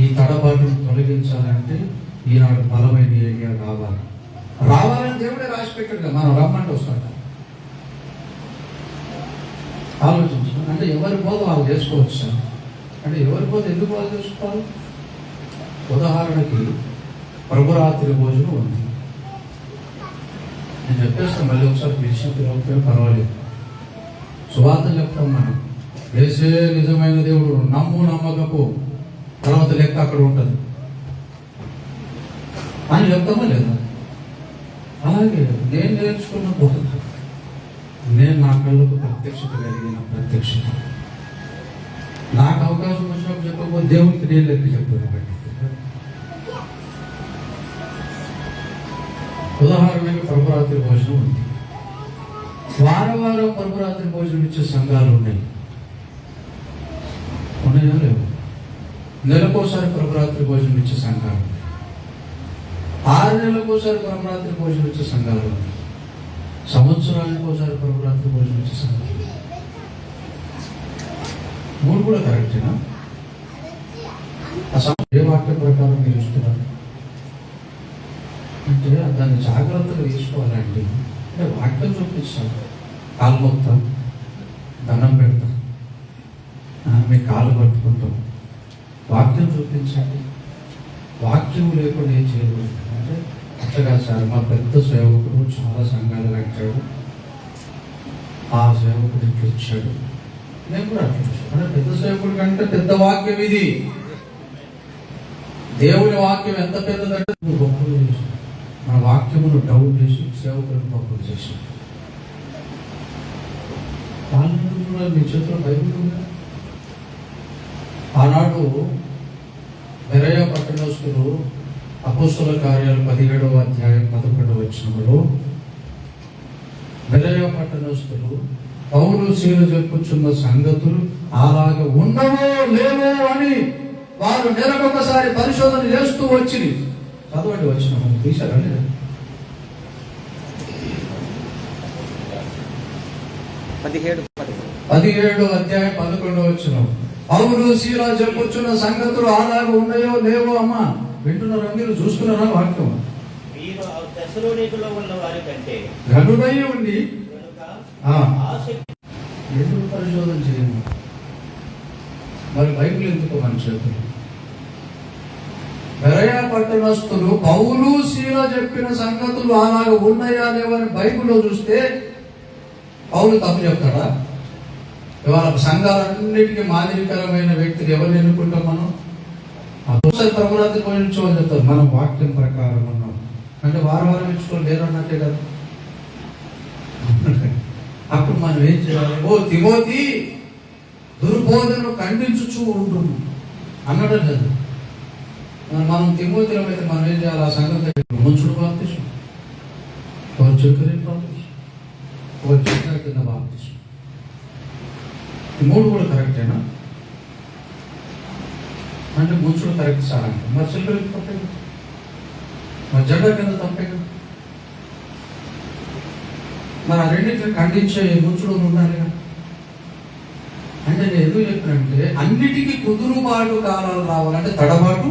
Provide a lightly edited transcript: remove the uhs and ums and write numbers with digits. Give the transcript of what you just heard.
ఈ తడబాటును తొలగించాలంటే ఈనాడు బలమైన ఏరియా రావాలని దేవుడే రాసి పెట్టాడు. మనం రమ్మంటే వస్తాడు. ఆలోచించు. అంటే ఎవరి బోధ వాళ్ళు చేసుకోవచ్చు. అంటే ఎవరి బోధ ఎందుకు వాళ్ళు చేసుకోవాలి? ఉదాహరణకి ప్రభురాత్రి భోజనం ఉంది. నేను చెప్పేస్తాను, మళ్ళీ ఒకసారి పిలిచినప్పుడు పర్వాలేదు. సువార్త చెప్తాం మనం. వేసే నిజమైన దేవుడు, నమ్ము నమ్మకపో, తర్వాత లెక్క అక్కడ ఉంటుంది అని చెప్తామా లేదా? అలాగే నేను నేర్చుకున్న బోధ, నేను నా కళ్ళకు ప్రత్యక్షత కలిగిన ప్రత్యక్షత, నాకు అవకాశం వచ్చినప్పుడు చెప్పకపోతే దేవునికి నేను లెక్క చెప్పాను. ఉదాహరణకి ప్రభురాత్రి భోజనం ఉంది. వారం ప్రభురాత్రి భోజనం ఇచ్చే సంఘాలు ఉన్నాయి. ఉన్నాయా లేవు? నెలకోసారి ప్రభురాత్రి భోజనం ఇచ్చే సంఘాలు ఉన్నాయి. 6 నెలలకోసారి ప్రభురాత్రి భోజనం ఇచ్చే సంఘాలు ఉన్నాయి. సంవత్సరానికి ఒకసారి ప్రభురాత్రి భోజనం ఇచ్చే సంఘాలు. 3 కూడా కరెక్టేనా? ఏ వాక్య ప్రకారం మీరు ఇస్తున్నారు అంటే దాన్ని జాగ్రత్తగా తీసుకోవాలండి. అంటే వాక్యం చూపిస్తాం, కాలు మొత్తం దండం పెడతాం, మీ కాలు పట్టుకుంటాం. వాక్యం చూపించండి. వాక్యం లేకుండా ఏం చేయకూడదు. అంటే అట్లా సార్, మా పెద్ద సేవకుడు చాలా సంఘాలు కట్టాడు, ఆ సేవకుడు ఇట్లా ఇచ్చాడు, నేను కూడా అట్లా ఇచ్చాను. అంటే పెద్ద సేవకుడు కంటే పెద్ద వాక్యం ఇది. దేవుని వాక్యం ఎంత పెద్దదంటే గొప్పలు చేసి, మన వాక్యమును డౌన్ చేసి సేవకులను గొప్పలు చేసి. మీ చేతిలో బైబిల్ ఉందా? ఆనాడు బెరయ పట్టణస్తులు అపోస్తల కార్యాలు 17వ అధ్యాయం 11వ వచనంలో బెరయ పట్టణస్తులు పౌలు సీల చెప్పుచున్న సంగతులు అలాగే ఉండవో లేవో అని వారు నెలకొకసారి పరిశోధన చేస్తూ వచ్చింది. చదవండి వచ్చిన తీశారా లేదా? 17వ అధ్యాయం 11వ వచనం. పౌలు సీల చెప్పుచున్న సంగతులు అలాగే ఉన్నాయో లేవో. అమ్మా వింటున్నారా? మీరు చూస్తున్నారా? వాక్యం గనుడై ఉండి ఎందుకు పరిశోధన చేయండి? మరి బైబిల్ ఎందుకు మన చేతులు? బెరయ పట్టణస్తులు పౌలు సీల చెప్పిన సంగతులు అలాగే ఉన్నాయా లేవని బైబిల్లో చూస్తే పౌలు తప్పు చెప్తాడా? ఇవాళ సంఘాలన్నిటికీ మాదిరికరమైన వ్యక్తులు ఎవరిని ఎన్నుకుంటాం మనం? ఒకసారి ప్రభురాత్రి పోయించుకోవాలని చెప్తారు. మనం వాక్యం ప్రకారం ఉన్నాం అంటే వారం ఇచ్చుకోవాలి లేరన్నట్టే కదా. అప్పుడు మనం ఏం చేయాలి? ఓ తిమోతి, దుర్బోధనను ఖండించుచూ ఉంటున్నాం అన్నడం లేదు. మనం తిమోతిలో అయితే మనం ఏం చేయాలి? ఆ సంఘం ముంచుడు బాప్తిసం, ఒక చక్కెర బాప్తిసం, ఒక చక్కెర కింద బాప్తిసం. ఈ 3 కూడా కరెక్టేనా? అంటే ముంచుడు కరెక్ట్ సార్ అంటే మరి చక్కెర తప్పే కదా, మరి జెండా కింద తప్పే కదా. మరి ఆ రెండింటిని ఖండించే ముంచుడు ఉండాలి కదా. అంటే నేను ఎందుకు చెప్పినంటే అన్నిటికీ కుదురుబాటు కాలాలు రావాలంటే తడబాటు